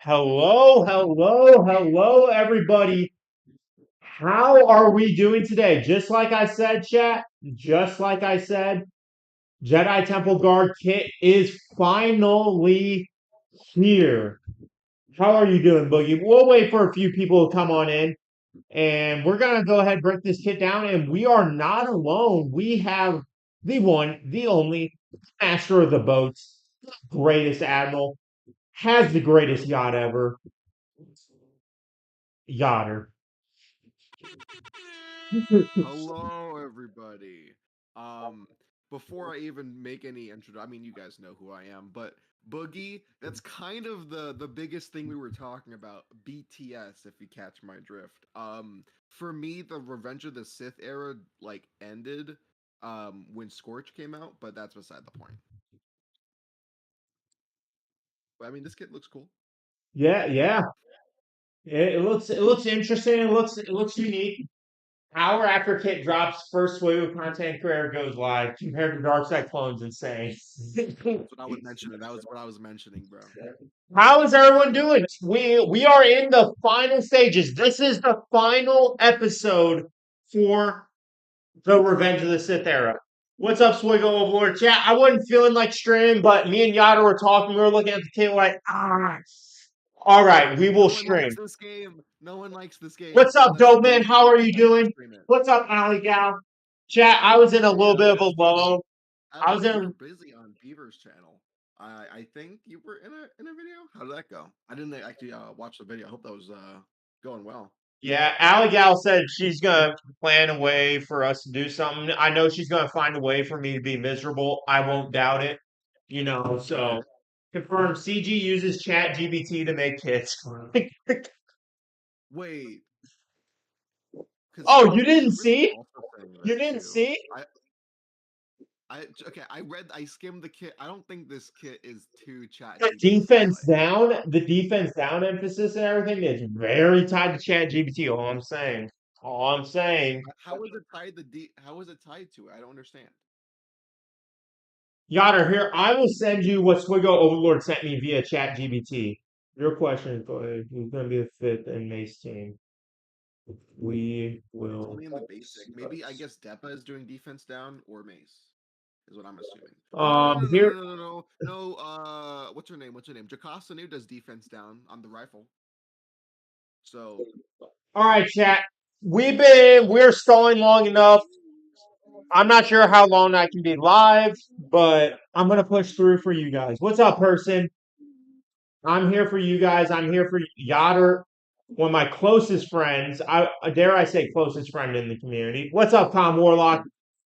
Hello, everybody. How are we doing today? Just like I said, chat, just like I said, Jedi Temple Guard kit is finally here. How are you doing, Boogie? We'll wait for a few people to come on in, and we're going to go ahead and break this kit down. And we are not alone. We have the one, the only master of the boats, greatest admiral, has the greatest yacht ever, yachter. Hello, everybody. Um, Before I even make any intro, I mean, you guys know who I am, but Boogie, that's kind of the biggest thing we were talking about. BTS, if you catch my drift. For me, the Revenge of the Sith era ended when Scorch came out, but that's beside the point. But I mean, this kit looks cool. Yeah. It looks interesting. It looks unique. Hour after Kit drops, first wave of content creator goes live compared to Dark Side Clones insane. That's what I was mentioning. That was what I was mentioning, bro. How is everyone doing? We are in the final stages. This is the final episode for the Revenge of the Sith era. What's up, Swiggle Overlord chat? I wasn't feeling like streaming, but me and Yada were talking. We were looking at the table like, all right, we will No one stream. likes this game. No one likes this game What's up, unless dope man? me How are you and doing? stream it. What's up, Alley Gal? Chat, I was in a little Yeah, bit of a low. I I was thought you were in busy on Beaver's channel. I think you were in a video. How did that go? I didn't actually watch the video. I hope that was going well. Yeah, Alley Gal said she's gonna plan a way for us to do something. I know she's gonna find a way for me to be miserable. I won't doubt it. Okay. So confirm CG uses Chat GBT to make kits. Wait, because Oh, you didn't Beaver's see? also saying You that didn't too. see? Okay. I skimmed the kit. I don't think this kit is too Chat The GPT defense like. down, the defense down emphasis and everything is very tied to Chat GBT. All I'm saying. All I'm saying. How is it tied How is it tied to it? I don't understand. Yotter, here, I will send you what Swiggo Overlord sent me via Chat GBT. Your question is who's going to be the fifth in Mace team? We It's will. only in the basic. Maybe I guess Depa is doing defense down or Mace. Is what I'm assuming. Oh Here, no! What's her name? What's her name? Jocasta Nu does defense down on the rifle. So all right, chat. We're stalling long enough. I'm not sure how long I can be live, but I'm going to push through for you guys. What's up, person? I'm here for you guys. I'm here for Yotter, one of my closest friends. I dare I say closest friend in the community. What's up, Tom Warlock?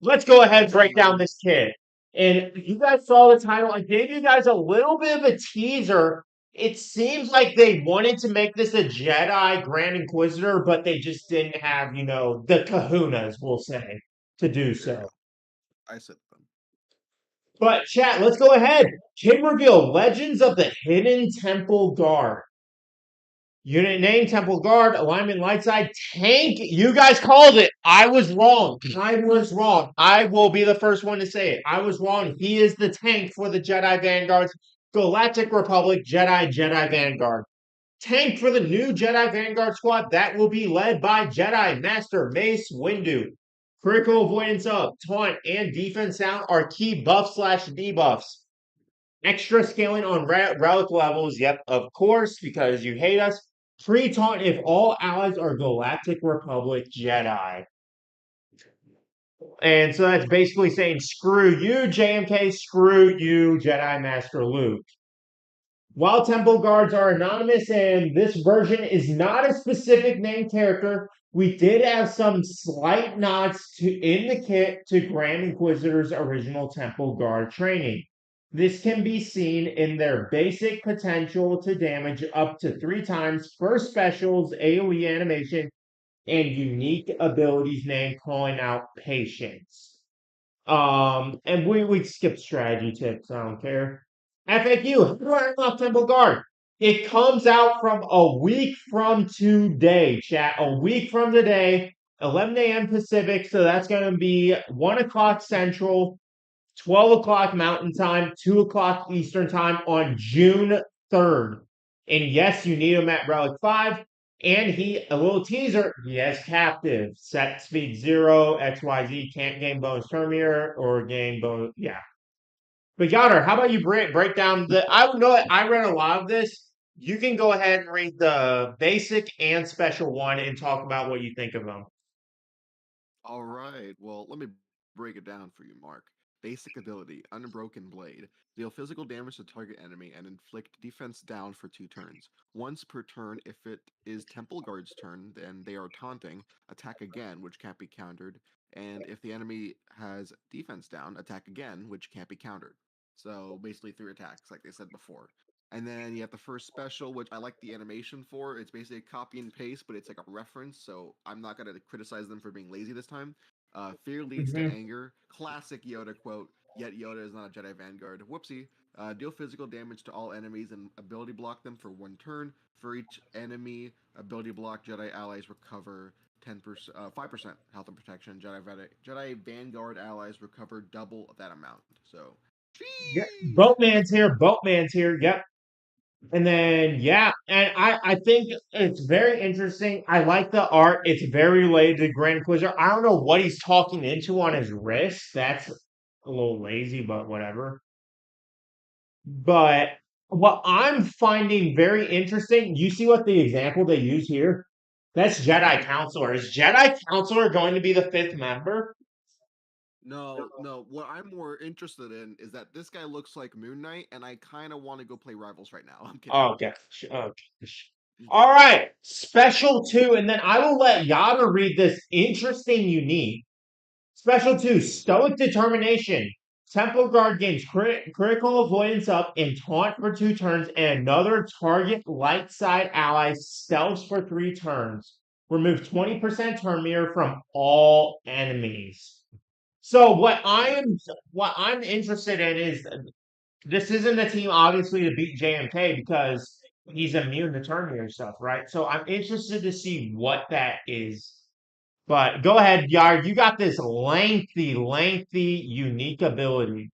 Let's go ahead and what's up, break down man? this kid. And you guys saw the title. I gave you guys a little bit of a teaser. It seems like they wanted to make this a Jedi Grand Inquisitor, but they just didn't have, the kahunas, we'll say, to do There you so. go. I said them. But chat, let's go ahead. Kid reveal Legends of the Hidden Temple Guard. Unit name, Temple Guard, alignment, light side, tank. You guys called it. I was wrong. I was wrong. I will be the first one to say it. I was wrong. He is the tank for the Jedi Vanguards. Galactic Republic Jedi Vanguard. Tank for the new Jedi Vanguard squad that will be led by Jedi Master Mace Windu. Critical avoidance up, taunt, and defense sound are key buff/debuffs. Extra scaling on relic levels, yep, of course, because you hate us. Free taunt if all allies are Galactic Republic Jedi. And so that's basically saying screw you, JMK, screw you, Jedi Master Luke. While Temple Guards are anonymous and this version is not a specific named character, we did have some slight nods in the kit to Grand Inquisitor's original Temple Guard training. This can be seen in their basic potential to damage up to 3 times, first specials, AoE animation, and unique abilities named calling out patience. And we skip strategy tips. I don't care. FAQ, how do I unlock Temple Guard? It comes out from a week from today, chat. A week from today, 11 a.m. Pacific. So that's going to be 1 o'clock Central, 12 o'clock Mountain Time, 2 o'clock Eastern Time on June 3rd. And yes, you need him at Relic 5. And a little teaser, he has captive. Set speed 0, XYZ, can't gain bonus turn mirror or gain bonus. Yeah. But Yoder, how about you break down I know I read a lot of this. You can go ahead and read the basic and special one and talk about what you think of them. All right. Well, let me break it down for you, Mark. Basic ability, Unbroken Blade. Deal physical damage to target enemy and inflict defense down for 2 turns. Once per turn, if it is Temple Guard's turn, then they are taunting, attack again, which can't be countered. And if the enemy has defense down, attack again, which can't be countered. So basically 3 attacks, like they said before. And then you have the first special, which I like the animation for. It's basically a copy and paste, but it's like a reference, so I'm not going to criticize them for being lazy this time. Fear leads to Hmm. anger. Classic Yoda quote, yet Yoda is not a Jedi Vanguard. Whoopsie. Deal physical damage to all enemies and ability block them for 1 turn. For each enemy ability block, Jedi allies recover 10%, 5% health and protection. Jedi Vanguard allies recover double that amount. So, Yeah, sheesh. Boatman's here. Boatman's here. Yep. And then yeah, and I think it's very interesting. I like the art. It's very related to Grand Inquisitor. I don't know what he's talking into on his wrist. That's a little lazy, but whatever. But what I'm finding very interesting, you see what the example they use here? That's Jedi Mhm. Counselor. Is Jedi Counselor going to be the fifth member? No, no. What I'm more interested in is that this guy looks like Moon Knight, and I kind of want to go play Rivals right now. I'm kidding. Oh, gosh. Oh, gosh. All right. Special two, and then I will let Yada read this interesting, unique. Special two, Stoic Determination. Temple Guard gains critical avoidance up and taunt for 2 turns, and another target light side ally stealths for 3 turns. Remove 20% turn mirror from all enemies. So Okay. what I'm interested in is this isn't a team obviously to beat JMK because he's immune to turn mirror stuff, right? So I'm interested to see what that is. But go ahead, Yard. You got this lengthy, unique ability.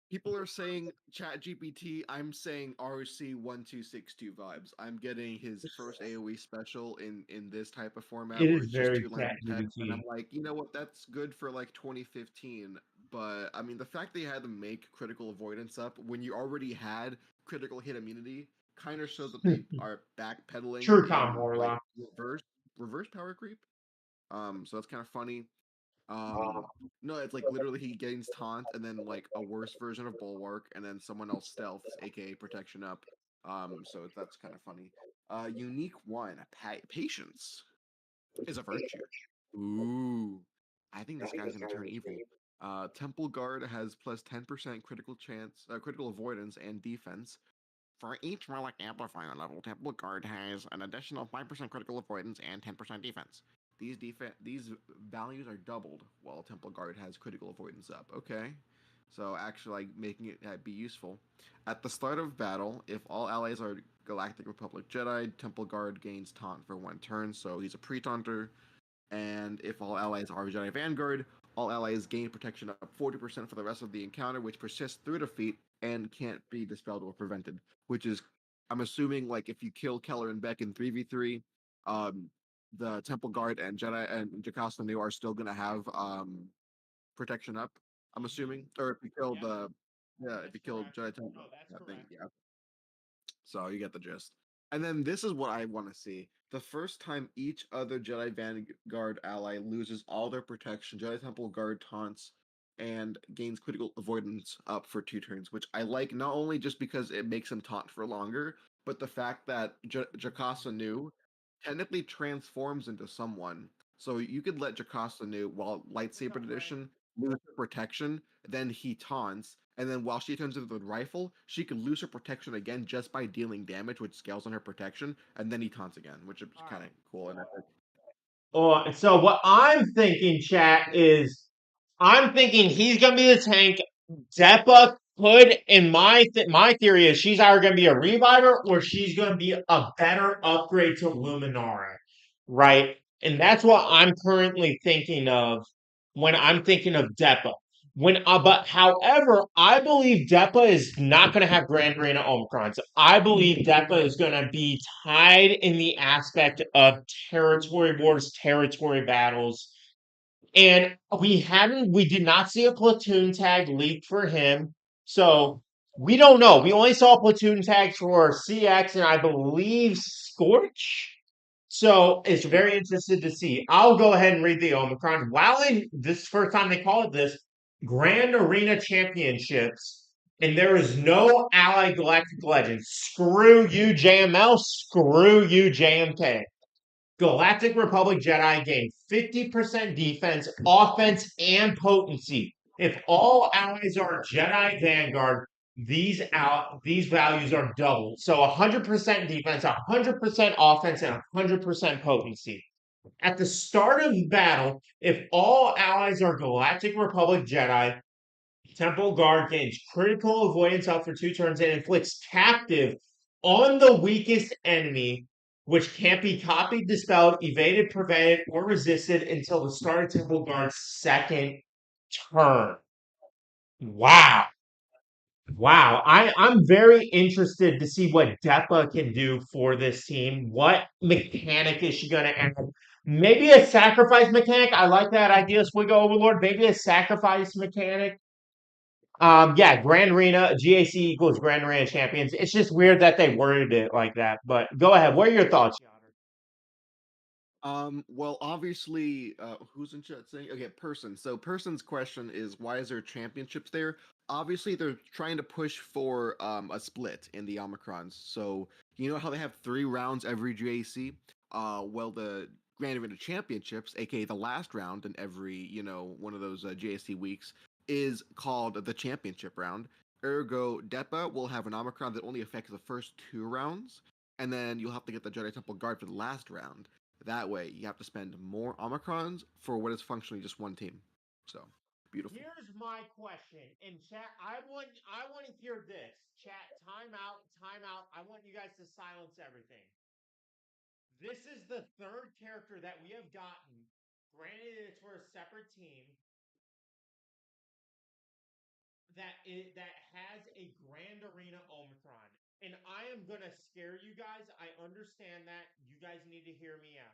People are saying Chat GPT. I'm saying RC1262 vibes. I'm getting his first AoE special in this type of format It where is it's just very 2 lines chat of text, and I'm GBT. like, you know what? That's good for like 2015. But I mean, the fact they had to make critical avoidance up when you already had critical hit immunity kind of shows that they are backpedaling True Tom in like Warlock. reverse power creep. So that's kind of funny. Um, no, it's like literally he gains taunt and then like a worse version of bulwark, and then someone else stealths, aka protection up. So that's kind of funny. Unique one, patience is a virtue. Ooh, I think this guy's gonna turn evil. Temple Guard has plus 10% critical chance, critical avoidance and defense. For each relic amplifier level, Temple Guard has an additional 5% critical avoidance and 10% defense. These values are doubled while Temple Guard has critical avoidance up. Okay. So actually like making it be useful. At the start of battle, if all allies are Galactic Republic Jedi, Temple Guard gains taunt for 1 turn, so he's a pre-taunter. And if all allies are Jedi Vanguard, all allies gain protection up 40% for the rest of the encounter, which persists through defeat and can't be dispelled or prevented. Which is, I'm assuming, like if you kill Keller and Beck in 3v3, um, the Temple Guard and Jedi and Jocasta Nu are still gonna have protection up. I'm assuming, or if you kill Yep, the, yeah, if that's you kill correct. Jedi Temple, No, that's that thing, correct. yeah. So you get the gist. And then this is what I want to see. The first time each other Jedi Vanguard ally loses all their protection, Jedi Temple Guard taunts and gains critical avoidance up for 2 turns, which I like not only just because it makes him taunt for longer, but the fact that Jocasta Nu technically transforms into someone. So you could let Jocasta Nu, while What's lightsaber up, Frank? edition, lose her protection, then he taunts, and then while she turns into the rifle, she can lose her protection again just by dealing damage, which scales on her protection, and then he taunts again, which is All kind of right. cool and epic. So what I'm thinking, chat, is I'm thinking he's gonna be the tank. Zeppa could, in my theory, is she's either gonna be a reviver or she's gonna be a better upgrade to Luminara, right? And that's what I'm currently thinking of when I'm thinking of Zeppa. But however, I believe Depa is not going to have Grand Arena Omicrons. I believe Depa is going to be tied in the aspect of territory wars, territory battles. And we did not see a platoon tag leaked for him. So we don't know. We only saw platoon tags for CX and I believe Scorch. So it's very interested to see. I'll go ahead and read the Omicron. While in this first time they call it this Grand Arena Championships, and there is no Allied Galactic Legends. Screw you, JML. Screw you, JMK. Galactic Republic Jedi gain 50% defense, offense, and potency. If all allies are Jedi Vanguard, these values are doubled. So 100% defense, 100% offense, and 100% potency. At the start of battle, if all allies are Galactic Republic Jedi, Temple Guard gains critical avoidance up for 2 turns and inflicts captive on the weakest enemy, which can't be copied, dispelled, evaded, prevented, or resisted until the start of Temple Guard's second turn. Wow. Wow. I'm very interested to see what Depa can do for this team. What mechanic is she going to add? Maybe a sacrifice mechanic. I like that idea, Swiggo Overlord. Maybe a sacrifice mechanic. Yeah, Grand Arena, GAC equals Grand Arena champions. It's just weird that they worded it like that. But go ahead. What are your thoughts, Yoder? Well, obviously, who's in chat saying? Okay, Person. So Person's question is, why is there championships there? Obviously, they're trying to push for a split in the Omicrons. So you know how they have 3 rounds every GAC? Well, the Grand Arena Championships, aka the last round in every one of those GAC weeks, is called the Championship round. Ergo, Depa will have an Omicron that only affects the first 2 rounds, and then you'll have to get the Jedi Temple Guard for the last round. That way, you have to spend more Omicrons for what is functionally just one team. So, beautiful. Here's my question. In chat, I want to hear this. Chat, time out, time out. I want you guys to silence everything. This is the third character that we have gotten. Granted, it's for a separate team that has a Grand Arena Omicron. And I am gonna scare you guys. I understand that. You guys need to hear me out.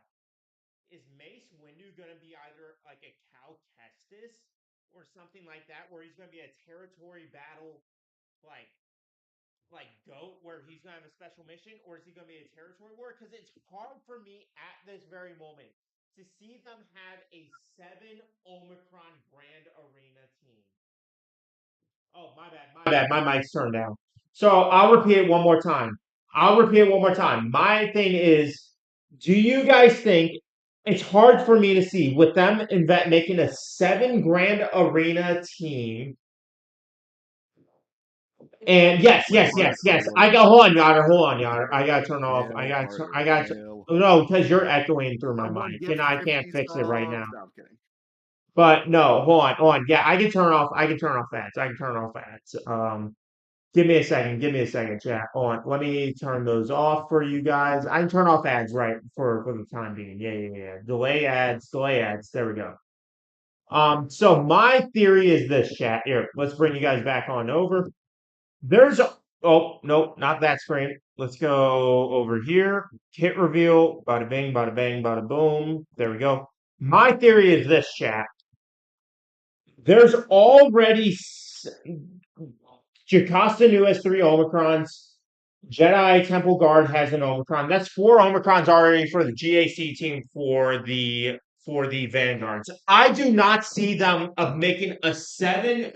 Is Mace Windu gonna be either like a Cal Kestis or something like that, where he's gonna be a territory battle like goat where he's gonna have a special mission, or is he gonna be a territory war? Because it's hard for me at this very moment to see them have a 7 Omicron Grand Arena team. Oh, my bad. My bad. My mic's turned down. So I'll repeat it one more time. My thing is, do you guys think it's hard for me to see with them making a 7 Grand Arena team? And yes, Wait, yes, harder, yes, yes. harder. Hold on, Yoder. I gotta turn off. Harder, I got to. No, because you're echoing through my Someone mic, and gift I can't 50 fix it right now. subs. No, I'm kidding. But no, hold on. Yeah, I can turn off. I can turn off ads. I can turn off ads. Give me a second. Give me a second, chat. Hold on. Let me turn those off for you guys. I can turn off ads right for the time being. Yeah, yeah, yeah. Delay ads. Delay ads. There we go. So my theory is this, chat. Here, let's bring you guys back on over. There's a, oh, nope, not that screen. Let's go over here. Hit reveal. Bada bing, bada bang, bada boom. There we go. My theory is this, chat. There's already Jocasta Nu has 3 Omicrons. Jedi Temple Guard has an Omicron. That's 4 Omicrons already for the GAC team for the Vanguards. I do not see them of making a 7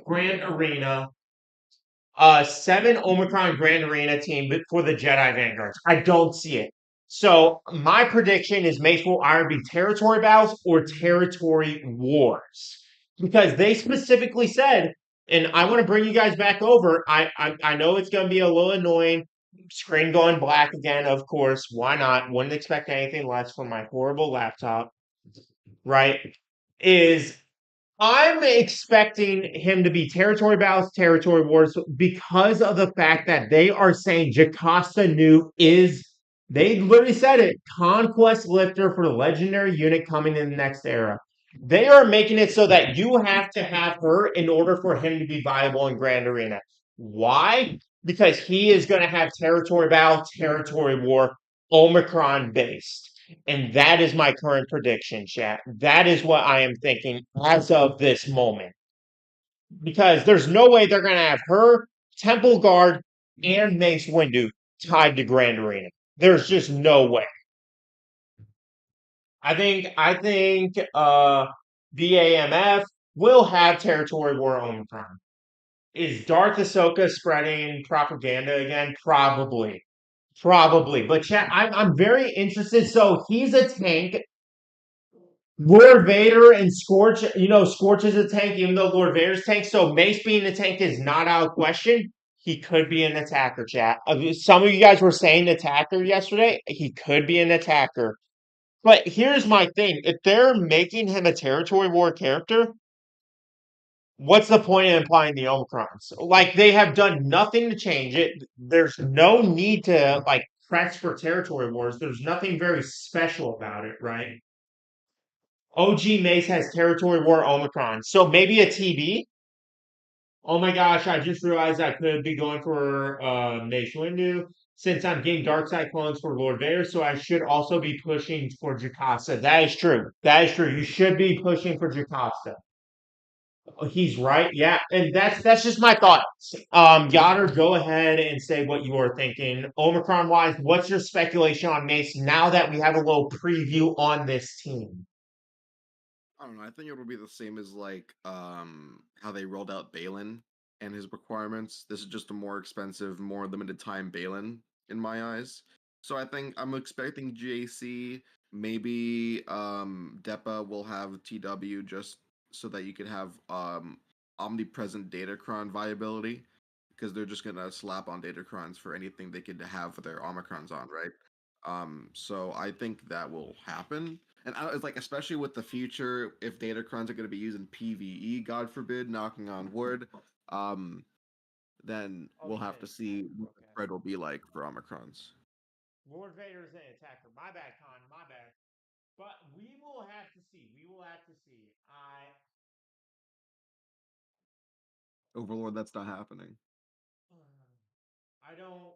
Omicron Grand Arena team for the Jedi Vanguards. I don't see it. So my prediction is Mace will either be territory battles or territory wars. Because they specifically said, and I want to bring you guys back over. I know it's gonna be a little annoying. Screen going black again, of course. Why not? Wouldn't expect anything less from my horrible laptop. Right? Is I'm expecting him to be territory battles, territory wars, because of the fact that they are saying Jocasta Nu is, they literally said it, conquest lifter for the legendary unit coming in the next era. They are making it so that you have to have her in order for him to be viable in Grand Arena. Why? Because he is going to have territory battle, territory war, Omicron based. And that is my current prediction, chat. That is what I am thinking as of this moment. Because there's no way they're going to have her, Temple Guard, and Mace Windu tied to Grand Arena. There's just no way. I think BAMF will have territory war Omicron. Is Darth Ahsoka spreading propaganda again? Probably. Probably. But chat, I'm very interested. So he's a tank. Lord Vader and Scorch, Scorch is a tank, even though Lord Vader's tank. So Mace being a tank is not out of question. He could be an attacker, chat. Some of you guys were saying attacker yesterday. He could be an attacker. But here's my thing. If they're making him a territory war character, what's the point of implying the Omicrons? Like, they have done nothing to change it. There's no need to, like, press for territory wars. There's nothing very special about it, right? OG Mace has territory war Omicron. So maybe a TB? Oh my gosh, I just realized I could be going for Mace Windu since I'm getting dark side clones for Lord Vader, so I should also be pushing for Jocasta. That is true. That is true. You should be pushing for Jocasta. He's right. Yeah, and that's just my thoughts. Yoder, go ahead and say what you are thinking. Omicron wise, what's your speculation on Mace now that we have a little preview on this team? I don't know. I think it will be the same as like how they rolled out Balin and his requirements. This is just a more expensive, more limited time Balin in my eyes. So I think I'm expecting GAC. Maybe Depa will have TW just so that you can have omnipresent Datacron viability because they're just gonna slap on Datacrons for anything they could have their Omicrons on, right? So I think that will happen. And it's like, especially with the future, if Datacrons are going to be using PVE, God forbid, knocking on wood, um, then Oh, we'll he have to is. see what the Okay. spread will be like for Omicrons. Lord Vader's an attacker. My bad, Con. My bad. But we will have to see. We will have to see. Overlord, that's not happening. I don't.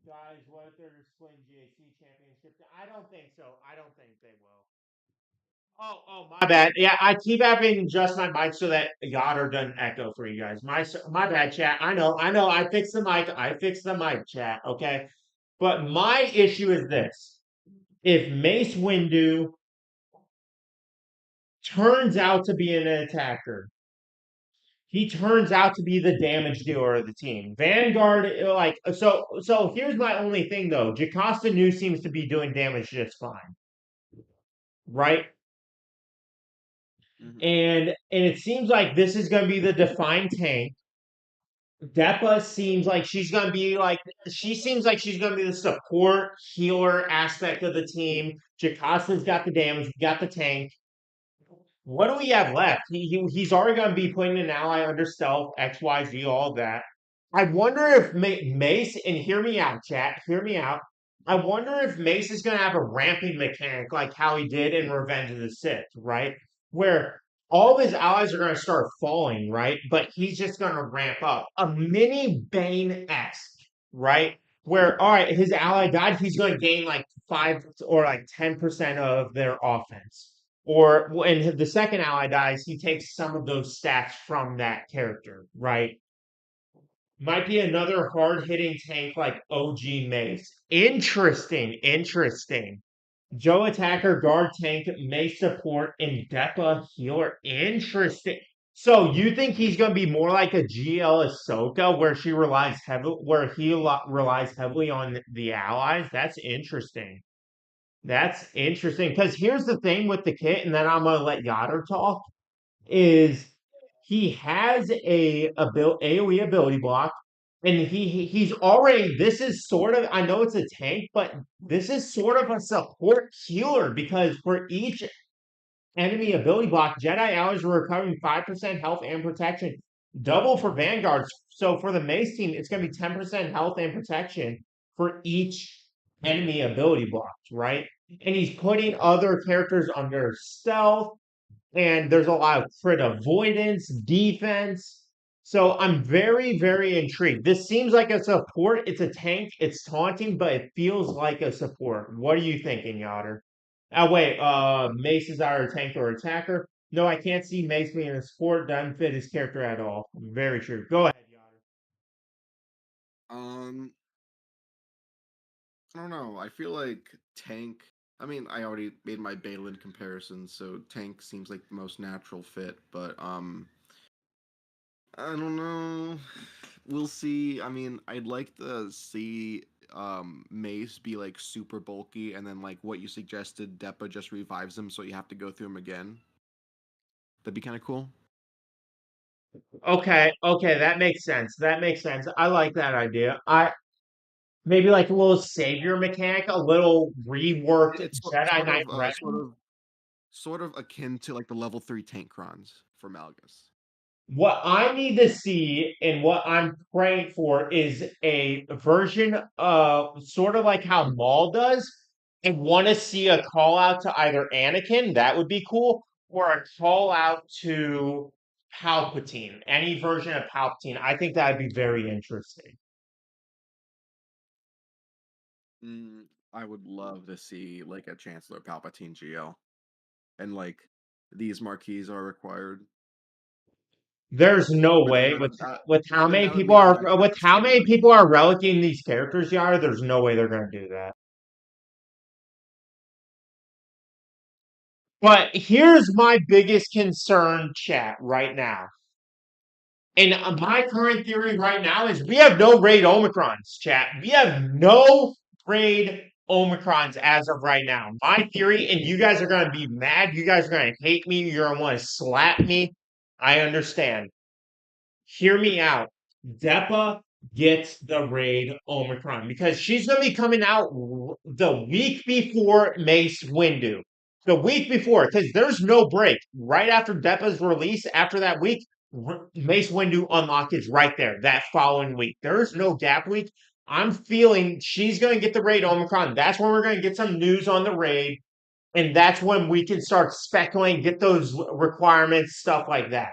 Guys, what if they're splitting GAC championship? I don't think so. I don't think they will. Oh, my bad. Yeah, I keep having to adjust my mic so that Yoder doesn't echo for you guys. My bad, chat. I know. I fixed the mic. I fixed the mic, chat. Okay, but my issue is this: if Mace Windu turns out to be an attacker, he turns out to be the damage dealer of the team. Vanguard, like, so here's my only thing though. Jocasta Nu seems to be doing damage just fine, right? Hmm. And it seems like this is going to be the defined tank. Depa seems like she seems like she's going to be the support healer aspect of the team. Jacasta's got the damage, we got the tank. What do we have left? He's already going to be putting an ally under stealth, XYZ, all that. I wonder if Mace, and hear me out, chat, hear me out. I wonder if Mace is going to have a ramping mechanic like how he did in Revenge of the Sith, right? Where all of his allies are going to start falling, right? But he's just going to ramp up. A mini Bane esque, right? Where, all right, his ally died, he's going to gain like 5 or like 10% of their offense. Or when the second ally dies, he takes some of those stats from that character, right? Might be another hard hitting tank like OG Mace. Interesting, interesting. Joe attacker, guard tank, Mace support, and Depa healer. Interesting. So you think he's going to be more like a GL Ahsoka, where relies heavily on the allies? That's interesting. That's interesting because here's the thing with the kit, and then I'm gonna let Yoder talk. Is he has AOE ability block, and he's already. This is sort of, I know it's a tank, but this is sort of a support healer because for each enemy ability block, Jedi allies are recovering 5% health and protection, double for Vanguards. So for the Mace team, it's going to be 10% health and protection for each enemy ability block, right? And he's putting other characters under stealth. and there's a lot of crit avoidance, defense. So I'm very, very intrigued. This seems like a support. It's a tank. It's taunting, but it feels like a support. What are you thinking, Yoder? Oh wait, Mace is either a tank or attacker. No, I can't see Mace being a support. Doesn't fit his character at all. Very true. Go ahead, Yoder. Um, I don't know. I feel like tank. I mean, I already made my Balin comparison, so tank seems like the most natural fit. But I don't know. We'll see. I mean, I'd like to see Mace be like super bulky, and then like what you suggested, Deppa just revives him, so you have to go through him again. That'd be kind of cool. Okay, okay, that makes sense. That makes sense. I like that idea. I maybe like a little savior mechanic, a little reworked It's Jedi Knight Red. sort of akin to like the level 3 tank crons for Malgus. What I need to see and what I'm praying for is a version of sort of like how Maul does, and want to see a call out to either Anakin, that would be cool, or a call out to Palpatine, any version of Palpatine. I think that'd be very interesting. Mm, I would love to see like a Chancellor Palpatine GL, and like these marquees are required. There's no But then way that with would that with how then many that would people mean I'd are actually have with to how spend many money. people are relicking these characters, Yara. There's no way they're gonna do that. But here's my biggest concern, chat, right now. And my current theory right now is we have no raid Omicrons, chat. We have no raid Omicrons as of right now. My theory, and you guys are going to be mad. You guys are going to hate me. You're going to want to slap me. I understand. Hear me out. Deppa gets the raid Omicron because she's going to be coming out the week before Mace Windu. The week before, because there's no break. Right after Deppa's release, after that week, Mace Windu unlock is right there that following week. There's no gap week. I'm feeling she's going to get the raid Omicron. That's when we're going to get some news on the raid. And that's when we can start speculating, get those requirements, stuff like that.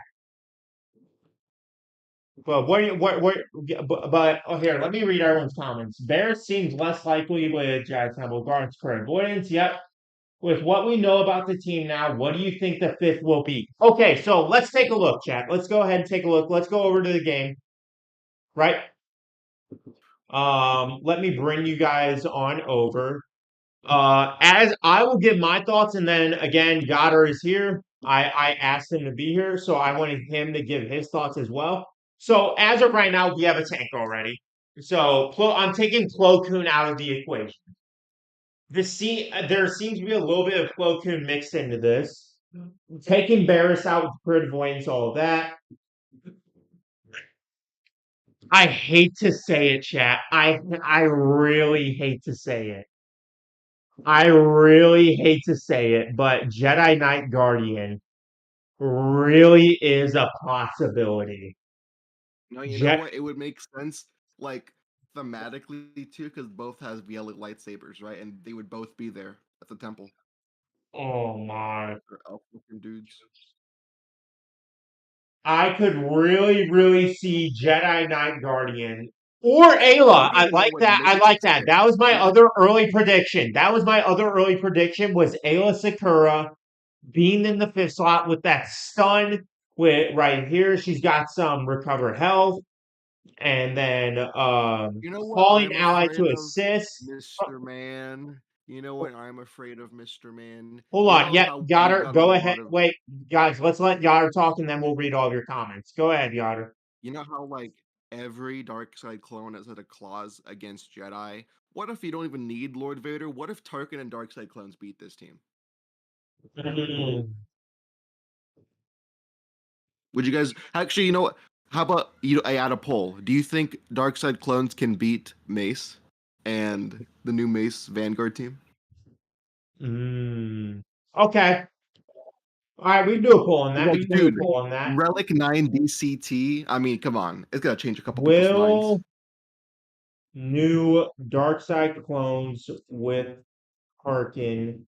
But oh, here, let me read everyone's comments. Bear seems less likely with Jazz Temple Guards for avoidance. Yep. With what we know about the team now, what do you think the fifth will be? Okay, so let's take a look, chat. Let's go ahead and take a look. Let's go over to the game, right? Let me bring you guys on over. As I will give my thoughts, and then again, Goddard is here. I asked him to be here, so I wanted him to give his thoughts as well. So as of right now, we have a tank already. So I'm taking Plo Koon out of the equation. There seems to be a little bit of Plo Koon mixed into this. Taking Barris out with crit avoidance, all of that. I hate to say it, chat. I really hate to say it. I really hate to say it, but Jedi Knight Guardian really is a possibility. No, you know Jet. what? It would make sense, like thematically too, because both has yellow lightsabers, right? And they would both be there at the temple. Oh my. Or elf looking dudes. I could really, really see Jedi Knight Guardian or Ayla. Maybe I more like like that. I Mace like that. fit. That was my Yeah. other early prediction. That was my other early prediction was Ayla Sakura being in the fifth slot with that stun with right here. She's got some recover health. And then You know what calling I'm ally afraid to of, assist. Mr. Man? You know what I'm afraid of, Mr. Man? Hold You on. know Yeah, how we've Yoder, got a go ahead. lot of Wait, guys, let's let Yoder talk and then we'll read all of your comments. Go ahead, Yoder. you know how like every dark side clone has had a clause against Jedi? What if you don't even need Lord Vader? What if Tarkin and dark side clones beat this team? Mm. Would you guys actually? You know what? How about you? I add a poll. Do you think Dark Side clones can beat Mace and the new Mace Vanguard team? Mm. Okay. All right, we can do a poll on that. Like, We can do a dude, poll on that. Relic 9 DCT. I mean, come on, it's gonna change a couple people's minds. Will new dark side clones with Harkin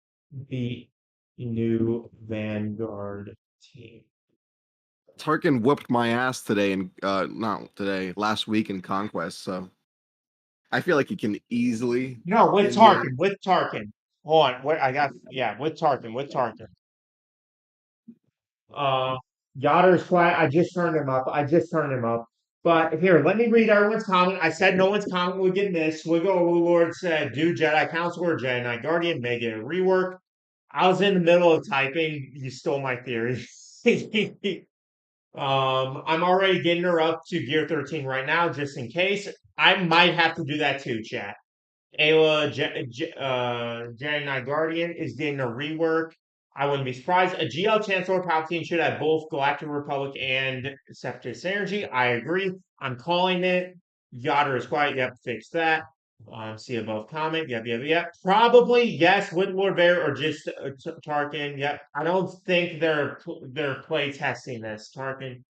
beat new Vanguard team. Tarkin whooped my ass today and not today, last week in Conquest, so I feel like he can easily No, with get in here. Tarkin, with Tarkin. Hold on, what I got? Yeah, with Tarkin, with Tarkin. Uh, Yachter's quiet. I just turned him up. I just turned him up. But here, let me read everyone's comment. I said no one's comment would get missed. Wiggle Lord said, "Do Jedi Council or Jedi Knight Guardian make it a rework?" I was in the middle of typing. You stole my theory. I'm already getting her up to Gear 13 right now, just in case. I might have to do that too, chat. Ayla Jedi Knight Guardian is getting a rework. I wouldn't be surprised. A GL Chancellor Palpatine should have both Galactic Republic and Separatist energy. I agree. I'm calling it. Yoder is quiet. Yep, fix that. See above comment. Yep. Probably yes with Lord Vader or just Tarkin. Yep. I don't think they're play testing this. Tarkin.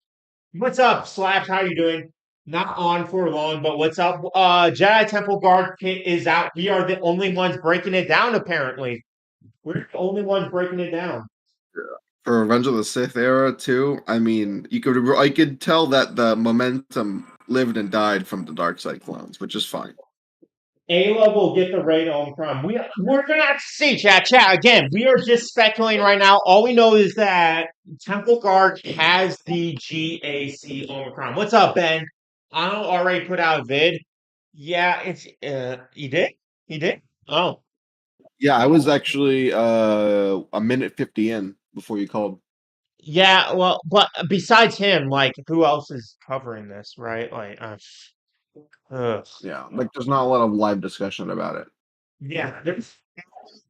What's up, Slaps? How you doing? Not on for long, but what's up? Jedi Temple Guard kit is out. We are the only ones breaking it down, apparently. We're the only ones breaking it down. For Revenge of the Sith era too. I mean, I could tell that the momentum lived and died from the dark side clones, which is fine. Ayla will get the raid Omicron. We're gonna have to see, chat. Again, we are just speculating right now. All we know is that Temple Guard has the GAC Omicron. What's up, Ben? I already put out a vid. Yeah, it's he did? He did? Oh. Yeah, I was actually a minute 50 in before you called. Yeah, well, but besides him, like, who else is covering this, right? Like, ugh. Yeah, like there's not a lot of live discussion about it. Yeah, there's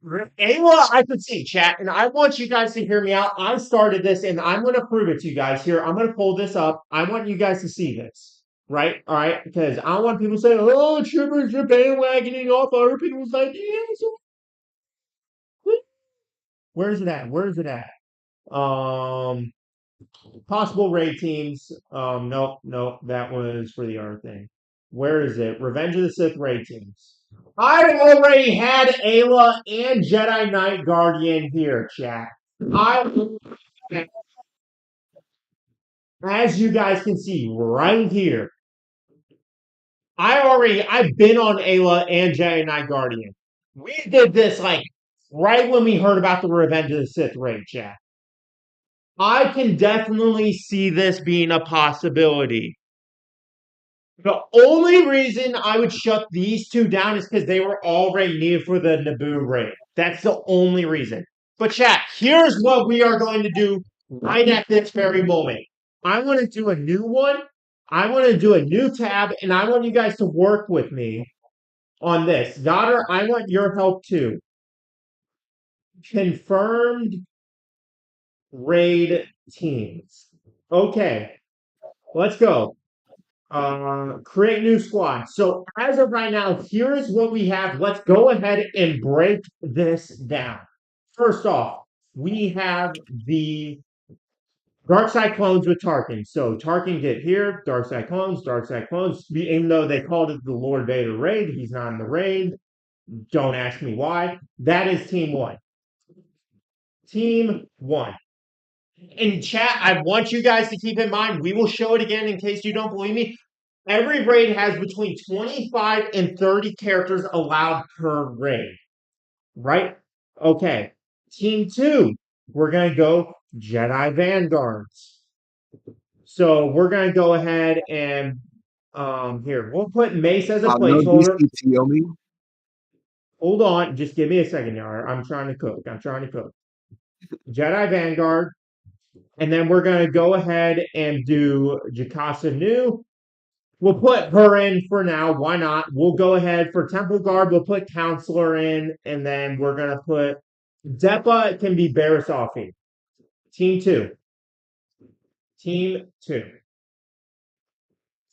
Ayla, I could see chat, and I want you guys to hear me out. I started this, and I'm going to prove it to you guys here. I'm going to pull this up. I want you guys to see this, right? All right, because I don't want people to say, "Oh, Trippers, you're bandwagoning off other people's ideas." Where's it at? Where's it at? Um, Possible raid teams. Nope. That was for the other thing. Where is it? Revenge of the Sith raid teams. I already had Ayla and Jedi Knight Guardian here, chat. I, as you guys can see right here, I've been on Ayla and Jedi Knight Guardian. We did this like right when we heard about the Revenge of the Sith raid, chat. I can definitely see this being a possibility. The only reason I would shut these two down is because they were already needed for the Naboo raid. That's the only reason. But chat, here's what we are going to do right at this very moment. I want to do a new one. I want to do a new tab, and I want you guys to work with me on this. Daughter, I want your help too. Confirmed raid teams. Okay, let's go. Create new squad. So as of right now, here's what we have. Let's go ahead and break this down. First off, we have the Dark Side clones with Tarkin. So Tarkin get here, Dark Side clones, Dark Side clones. Even though they called it the Lord Vader raid, he's not in the raid. Don't ask me why. That is team one. Team one. In chat, I want you guys to keep in mind, we will show it again in case you don't believe me. Every raid has between 25 and 30 characters allowed per raid, right? Okay. Team two, we're going to go Jedi Vanguards. So we're going to go ahead and here, we'll put Mace as a No placeholder. DCTO me. Hold on, just give me a second, y'all. I'm trying to cook. Jedi Vanguard. And then we're going to go ahead and do Jakasa New. We'll put her in for now. Why not? We'll go ahead for Temple Guard. We'll put Counselor in, and then we're going to put Depa. It can be Barisofi. Team two. Team two.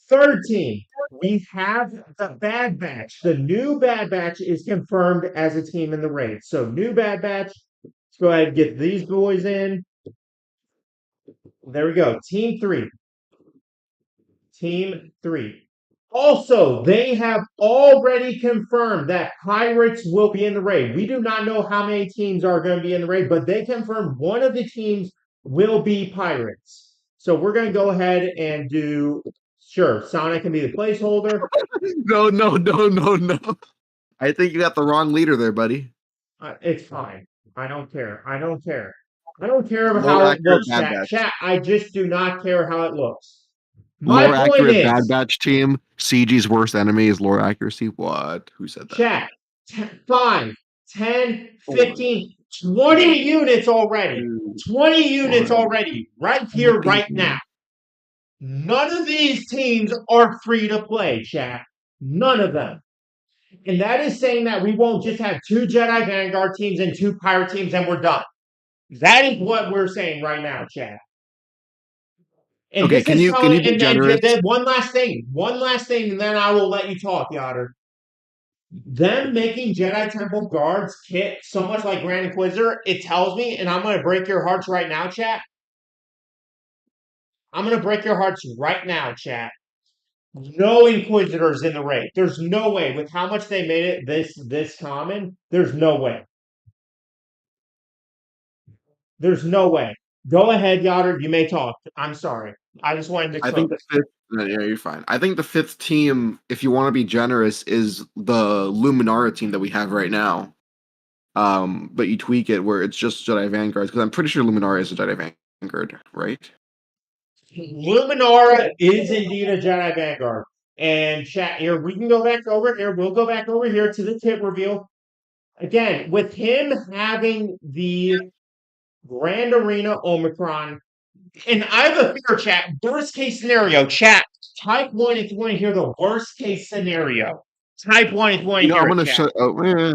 Third team. We have the Bad Batch. The new Bad Batch is confirmed as a team in the raid. So, new Bad Batch. Let's go ahead and get these boys in. There we go. Team three. Team three. Also, they have already confirmed that Pirates will be in the raid. We do not know how many teams are going to be in the raid, but they confirmed one of the teams will be Pirates. So we're going to go ahead and do, sure, Sonic can be the placeholder. No, no, no, no, no. I think you got the wrong leader there, buddy. It's fine. I don't care. I don't care. I don't care about More how it accurate looks, Bad chat. Batch. Chat, I just do not care how it looks. My More point accurate Bad is, Batch team. CG's worst enemy is lore accuracy. What? Who said that? chat, 5, 10, Four, 15, 20 units already. 2, 20 units 1. already. Right here, right now. None of these teams are free to play, chat. None of them. And that is saying that we won't just have 2 Jedi Vanguard teams and 2 Pirate teams and we're done. That is what we're saying right now, chat. And Okay, this is can telling, you be and generous? then one last thing, and then I will let you talk, Yoder. Them making Jedi Temple guards kit so much like Grand Inquisitor, it tells me, and I'm going to break your hearts right now, chat. I'm going to break your hearts right now, chat. No Inquisitors in the raid. There's no way. With how much they made it this common, there's no way. There's no way. Go ahead, Yoder. You may talk. I'm sorry. I just wanted to I think cook. the fifth. No, yeah, you're fine. I think the fifth team, if you want to be generous, is the Luminara team that we have right now. But you tweak it where it's just Jedi Vanguards because I'm pretty sure Luminara is a Jedi Vanguard, right? Luminara is indeed a Jedi Vanguard. And chat here, we can go back over here. We'll go back over here to the tip reveal. Again, with him having the Grand Arena Omicron, and I have a fear, chat. Worst case scenario, chat. Type 1 if you want to hear the worst case scenario. Type 1 if you want You to know, hear I'm it, gonna chat. shut. Oh,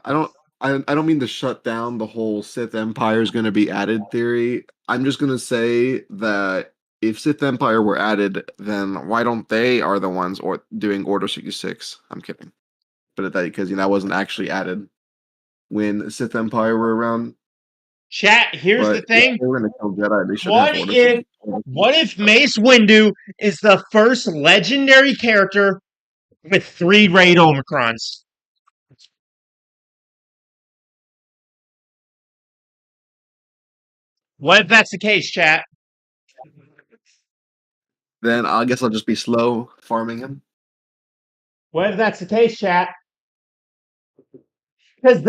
I don't. I don't mean to shut down the whole Sith Empire is going to be added theory. I'm just going to say that if Sith Empire were added, then why don't they are the ones or doing Order 66? I'm kidding, but that because that wasn't actually added when Sith Empire were around. Chat, here's the But if thing. they were going to kill Jedi, they should What have Order if 66. what if Mace Windu is the first legendary character with 3 raid Omicrons? What if that's the case, chat? Then I guess I'll just be slow farming him. What if that's the case, chat? Because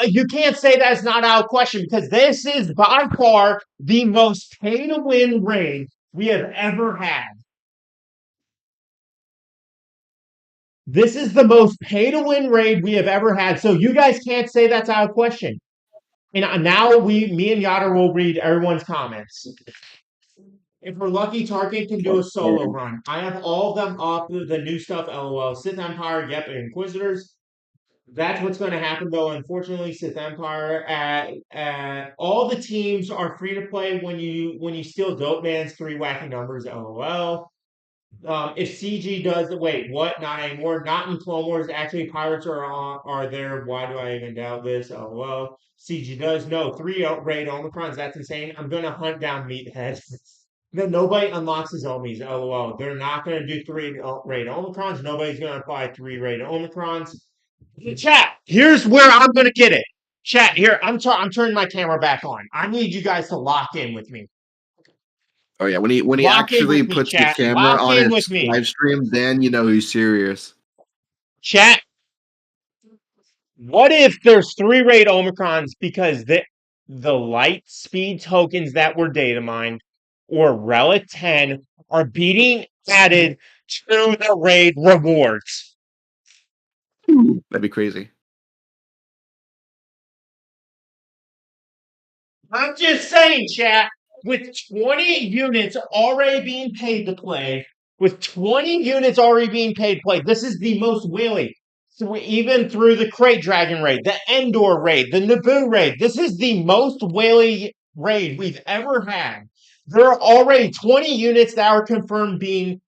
you can't say that's not out of question because this is by far the most pay to win raid we have ever had. This is the most pay to win raid we have ever had. So you guys can't say that's out of question. And now me and Yader will read everyone's comments. If we're lucky, Tarkin can do a solo run. I have all of them up, the new stuff, lol. Sith Empire, yep, and Inquisitors. That's what's going to happen, though. Unfortunately, Sith Empire, all the teams are free to play when you steal Dope Man's 3 wacky numbers, lol. If CG does wait, what? Not anymore. Not in Clone Wars. Actually, pirates are there. Why do I even doubt this? LOL. CG does no 3 raid Omicrons. That's insane. I'm gonna hunt down meatheads. No, nobody unlocks his Omis. LOL. They're not gonna do 3 raid Omicrons. Nobody's gonna apply 3 raid Omicrons. Chat. Here's where I'm gonna get it. Chat. Here. I'm turning my camera back on. I need you guys to lock in with me. Oh yeah, when he Lock in actually with me, puts the chat. camera Lock on in with his me. live stream, then you know he's serious. Chat. What if there's 3 raid Omicrons because the light speed tokens that were data mined or Relic 10 are being added to the raid rewards? That'd be crazy. I'm just saying, chat, with 20 units already being paid to play, with 20 units already being paid to play, this is the most wheelie. So even through the Crate Dragon raid, the Endor raid, the Naboo raid, this is the most whaley raid we've ever had. There are already 20 units that are confirmed being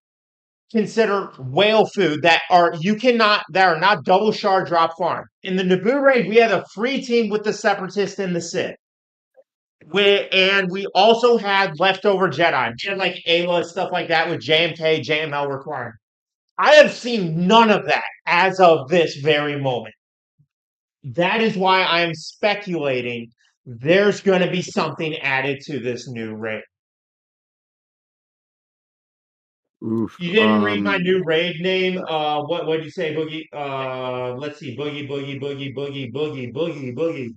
considered whale food that are not double shard drop farm. In the Naboo raid, we had a free team with the Separatists and the Sith. We also had leftover Jedi. We had like Ayla, stuff like that with JMK, JML required. I have seen none of that as of this very moment. That is why I'm speculating there's going to be something added to this new raid. Oof. You didn't read my new raid name. What did you say, Boogie? Let's see, Boogie, Boogie, Boogie, Boogie, Boogie, Boogie, Boogie.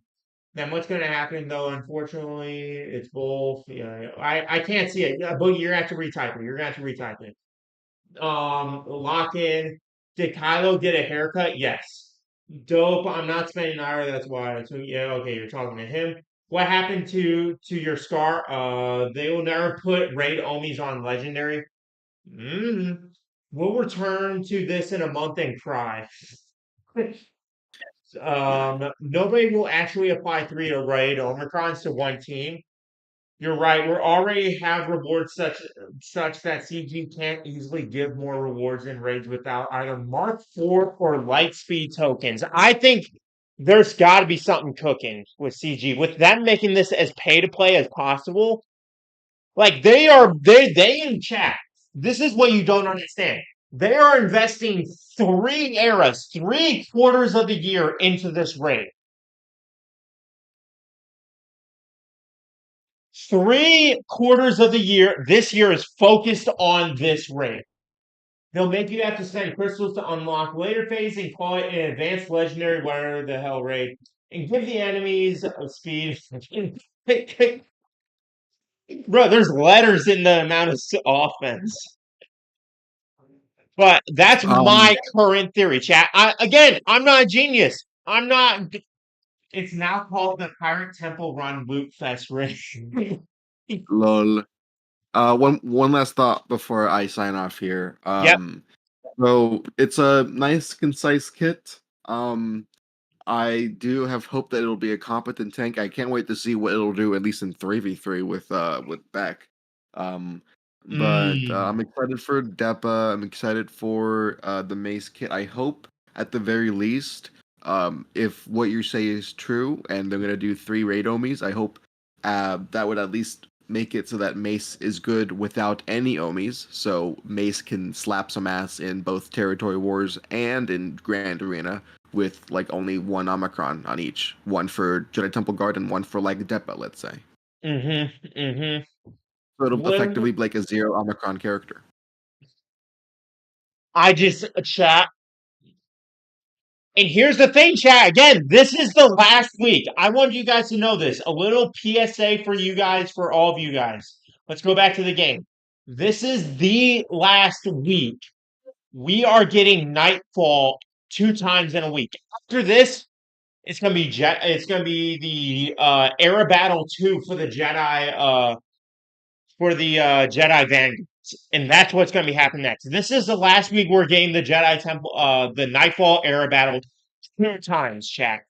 Then what's going to happen though? Unfortunately, it's both. Yeah, I can't see it. Boogie, you're gonna have to retype it. You're gonna have to retype it. Lock in. Did Kylo get a haircut? Yes. Dope. I'm not spending either. That's why. So yeah, okay, you're talking to him. What happened to your scar? They will never put raid Omis on legendary. Mm. We'll return to this in a month and cry. Nobody will actually apply three to raid Omicrons to one team. You're right. We already have rewards such that CG can't easily give more rewards in raids without either Mark IV or Lightspeed tokens. I think there's got to be something cooking with CG with them making this as pay to play as possible. Like they in chat. This is what you don't understand. They are investing 3 eras, 3 quarters of the year into this raid. 3 quarters of the year, this year is focused on this raid. They'll make you have to spend crystals to unlock later phase and call it an advanced legendary, whatever the hell raid, and give the enemies a speed. Bro, there's letters in the amount of offense. But that's Um, my current theory, chat. Again, I'm not a genius. I'm not. It's now called the Pirate Temple Run Loot Fest raid. lol. One last thought before I sign off here. Yep. So it's a nice, concise kit. I do have hope that it'll be a competent tank. I can't wait to see what it'll do, at least in 3v3 with Beck. Um, but I'm Mm. excited for Depa. I'm excited for the Mace kit. I hope at the very least, if what you say is true, and they're gonna do 3 raid Omis, I hope that would at least make it so that Mace is good without any Omis, so Mace can slap some ass in both Territory Wars and in Grand Arena with like only one Omicron on each, one for Jedi Temple Guard and one for like Depa, let's say. Mm-hmm. Mm-hmm. So it'll When effectively be like a zero Omicron character. I just chat, and here's the thing, chat. Again, this is the last week. I want you guys to know this. A little PSA for you guys, for all of you guys. Let's go back to the game. This is the last week. We are getting Nightfall 2 times in a week. After this, it's gonna be It's gonna be the Era Battle 2 for the Jedi Vanguard, and that's what's gonna be happening next. This is the last week we're getting the Jedi Temple, the Nightfall Era Battle 2 times, chat.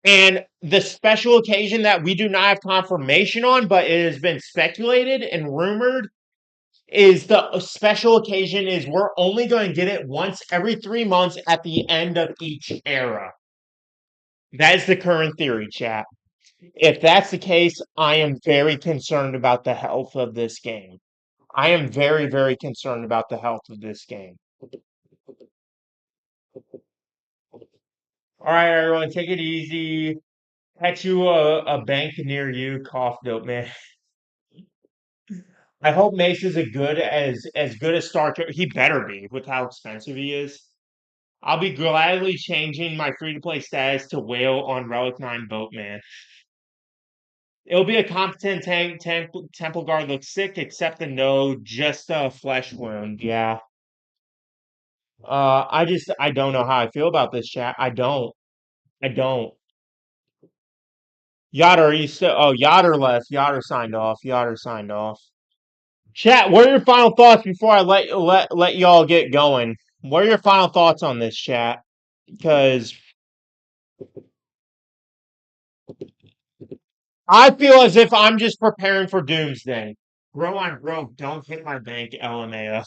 And the special occasion that we do not have confirmation on, but it has been speculated and rumored, is the special occasion is we're only going to get it once every 3 months at the end of each era. That is the current theory, chat. If that's the case, I am very concerned about the health of this game. I am very, very concerned about the health of this game. All right, everyone, take it easy. Catch you a bank near you, cough dope man. I hope Mace is as good as Star Trek. He better be with how expensive he is. I'll be gladly changing my free to play status to whale on Relic 9 Boatman. It'll be a competent Temple Guard looks sick, except the no, just a flesh wound. Yeah. I don't know how I feel about this chat. I don't. I don't. Yoder, are you still? Oh, Yoder left. Yoder signed off. Yoder signed off. Chat, what are your final thoughts before I let y'all get going? What are your final thoughts on this chat? Because I feel as if I'm just preparing for doomsday. Grow on growth. Don't hit my bank, LMAO.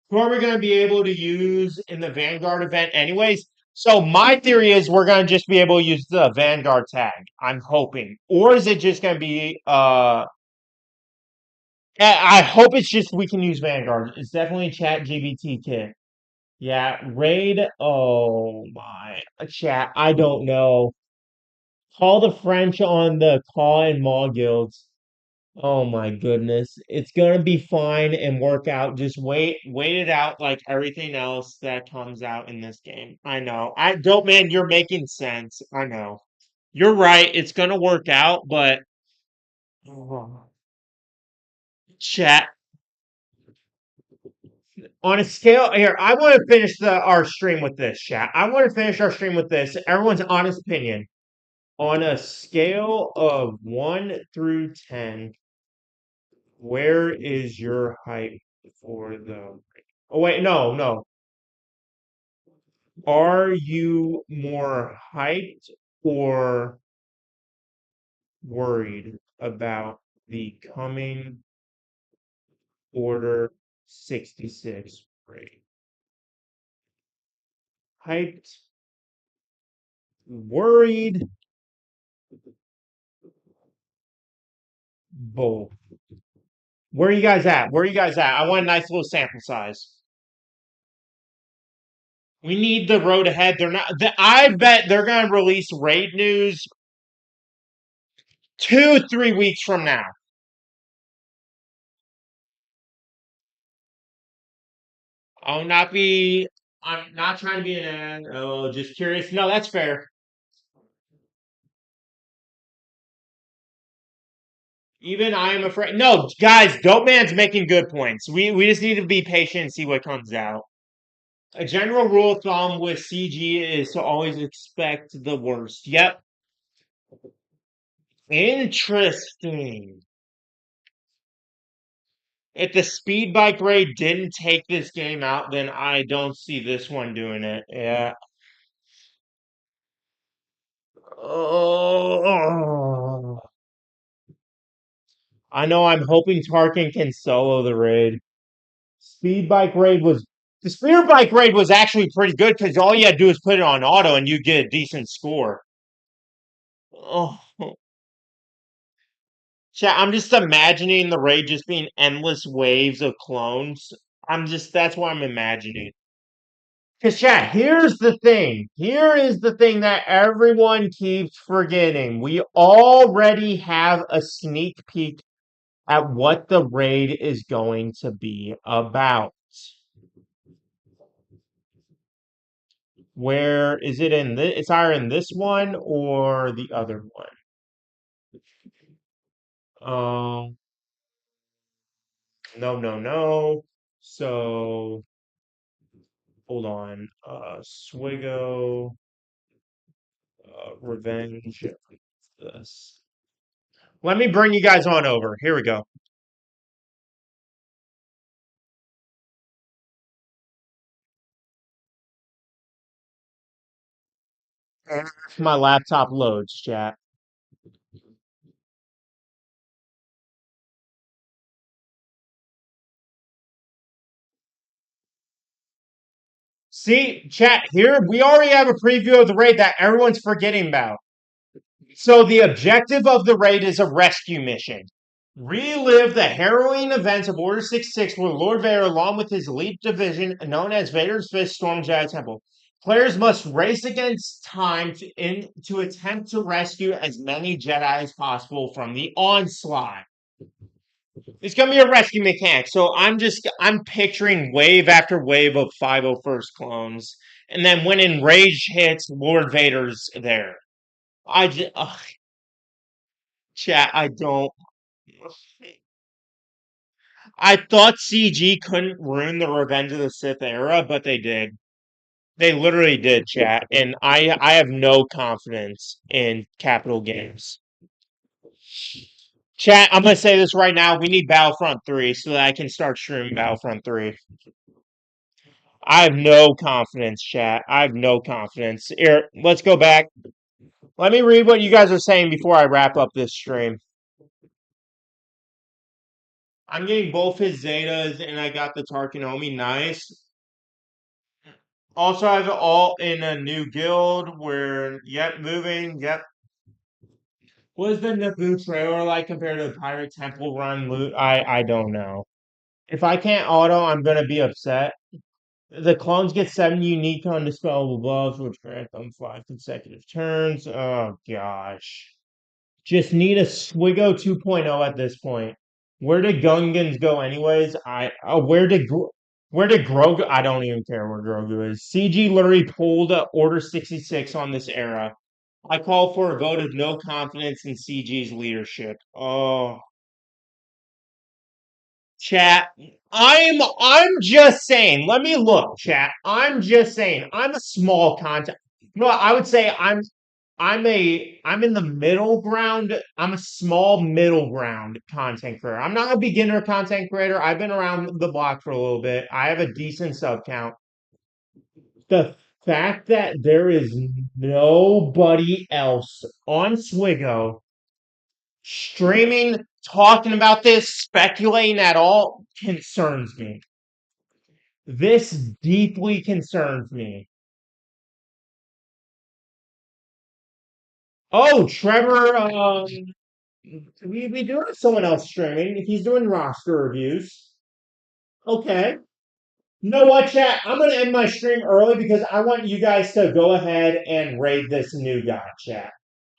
Who are we going to be able to use in the Vanguard event, anyways? So my theory is we're going to just be able to use the Vanguard tag. I'm hoping, or is it just going to be? I hope it's just we can use Vanguard. It's definitely Chat GBT kit. Yeah, raid. Oh my. Chat. I don't know. Call the French on the call and mall guilds. Oh my goodness. It's gonna be fine and work out. Just wait it out like everything else that comes out in this game. I know. I don't, man, you're making sense. I know. You're right. It's gonna work out, but oh, chat on a scale here, I want to finish our stream with this, chat. I want to finish our stream with this. Everyone's honest opinion. On a scale of 1 through 10, where is your hype for the. Oh, wait, no, no. Are you more hyped or worried about the coming Order 66 raid? Hyped, worried, both. Where are you guys at? Where are you guys at? I want a nice little sample size. We need the road ahead. They're not. I bet they're gonna release raid news 2, 3 weeks from now. I'll not be. I'm not trying to be an ad. Oh, just curious. No, that's fair. Even I am afraid. No, guys, Dope Man's making good points. We just need to be patient and see what comes out. A general rule of thumb with CG is to always expect the worst. Yep. Interesting. If the speed bike raid didn't take this game out, then I don't see this one doing it. Yeah. Oh, I know. I'm hoping Tarkin can solo the raid. Speed bike raid was the speed bike raid was actually pretty good because all you had to do is put it on auto and you get a decent score. Oh, chat, I'm just imagining the raid just being endless waves of clones. That's what I'm imagining. Because, chat, here's the thing. Here is the thing that everyone keeps forgetting. We already have a sneak peek at what the raid is going to be about. Where is it in this? It's either in this one or the other one. No, no, no. So hold on. Swigo, Revenge. This. Let me bring you guys on over. Here we go. My laptop loads, chat. See, chat, here we already have a preview of the raid that everyone's forgetting about. So the objective of the raid is a rescue mission. Relive the harrowing events of Order 66 where Lord Vader, along with his elite division known as Vader's Fist, stormed Jedi Temple. Players must race against time to attempt to rescue as many Jedi as possible from the onslaught. It's gonna be a rescue mechanic, so I'm picturing wave after wave of 501st clones, and then when Enrage hits, Lord Vader's there. I just, chat, I don't. I thought CG couldn't ruin the Revenge of the Sith era, but they did. They literally did, chat, and I have no confidence in Capital Games. Chat, I'm gonna say this right now. We need Battlefront 3 so that I can start streaming Battlefront 3. I have no confidence, chat. I have no confidence. Here, let's go back. Let me read what you guys are saying before I wrap up this stream. I'm getting both his Zetas and I got the Tarkinomi. Nice. Also, I have it all in a new guild where, yep, moving, yep. What is the Naboo trailer like compared to the Pirate Temple Run loot? I don't know. If I can't auto, I'm gonna be upset. The clones get 7 unique undispellable gloves, which grant them 5 consecutive turns. Oh gosh. Just need a Swigo 2.0 at this point. Where did Gungans go anyways? Where did Grogu? I don't even care where Grogu is. CG literally pulled Order 66 on this era. I call for a vote of no confidence in CG's leadership. Oh, chat. I'm just saying. Let me look, chat. I'm just saying. I'm a small content. No, I would say I'm in the middle ground. I'm a small middle ground content creator. I'm not a beginner content creator. I've been around the block for a little bit. I have a decent sub count. The fact that there is nobody else on Swigo streaming, talking about this, speculating at all concerns me. This deeply concerns me. Oh, Trevor, we do have someone else streaming. He's doing roster reviews. Okay. You know what, chat? I'm going to end my stream early because I want you guys to go ahead and raid this new guy, chat.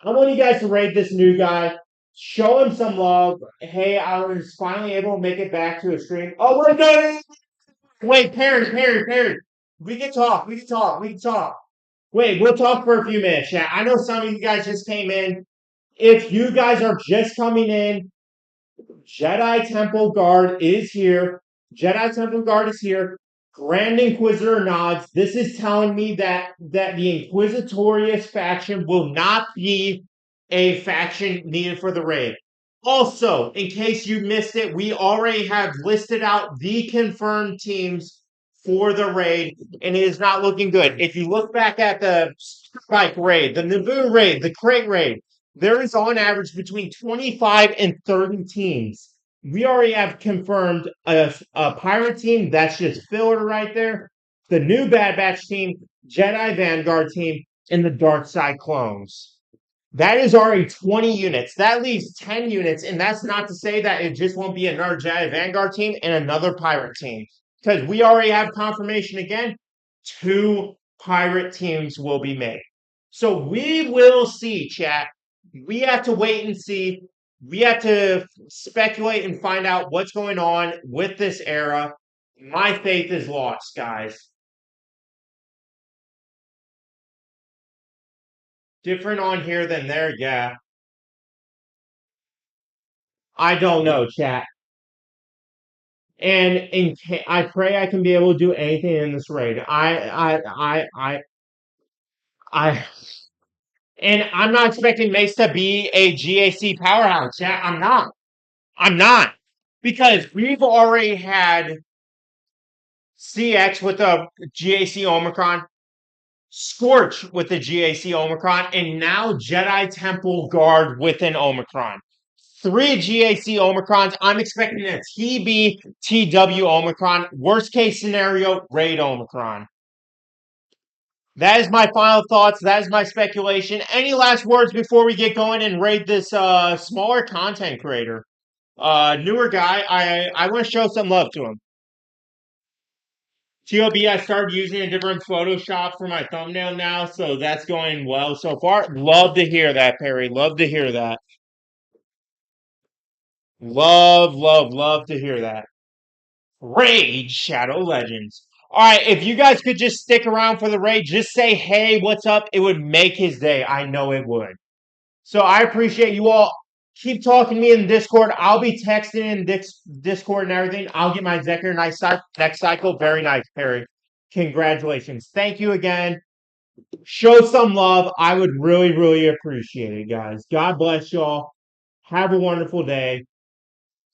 I want you guys to raid this new guy. Show him some love. Hey, I was finally able to make it back to a stream. Oh, wait, no. Wait, Perry. We can talk. We can talk. We can talk. Wait, we'll talk for a few minutes, chat. I know some of you guys just came in. If you guys are just coming in, Jedi Temple Guard is here. Jedi Temple Guard is here. Grand Inquisitor nods. This is telling me that the Inquisitorious faction will not be a faction needed for the raid. Also, in case you missed it, we already have listed out the confirmed teams for the raid, and it is not looking good. If you look back at the Spike raid, the Naboo raid, the Crate raid, there is on average between 25 and 30 teams. We already have confirmed a pirate team. That's just filler right there. The new Bad Batch team, Jedi Vanguard team, and the Dark Side clones. That is already 20 units. That leaves 10 units, and that's not to say that it just won't be another Jedi Vanguard team and another pirate team. Because we already have confirmation again, 2 pirate teams will be made. So we will see, chat. We have to wait and see. We have to speculate and find out what's going on with this era. My faith is lost, guys. Different on here than there, yeah. I don't know, chat. And I pray I can be able to do anything in this raid. I, and I'm not expecting Mace to be a GAC powerhouse. Yeah, I'm not. I'm not. Because we've already had CX with a GAC Omicron, Scorch with the GAC Omicron, and now Jedi Temple Guard with an Omicron. 3 GAC Omicrons. I'm expecting a TB TW Omicron. Worst case scenario, Raid Omicron. That is my final thoughts. That is my speculation. Any last words before we get going and raid this smaller content creator? Newer guy. I want to show some love to him. TOB, I started using a different Photoshop for my thumbnail now, so that's going well so far. Love to hear that, Perry. Love to hear that. Love to hear that. Raid Shadow Legends. All right, if you guys could just stick around for the raid, just say, hey, what's up? It would make his day. I know it would. So I appreciate you all. Keep talking to me in Discord. I'll be texting in Discord and everything. I'll get my Zeker next cycle. Very nice, Perry. Congratulations. Thank you again. Show some love. I would really appreciate it, guys. God bless y'all. Have a wonderful day.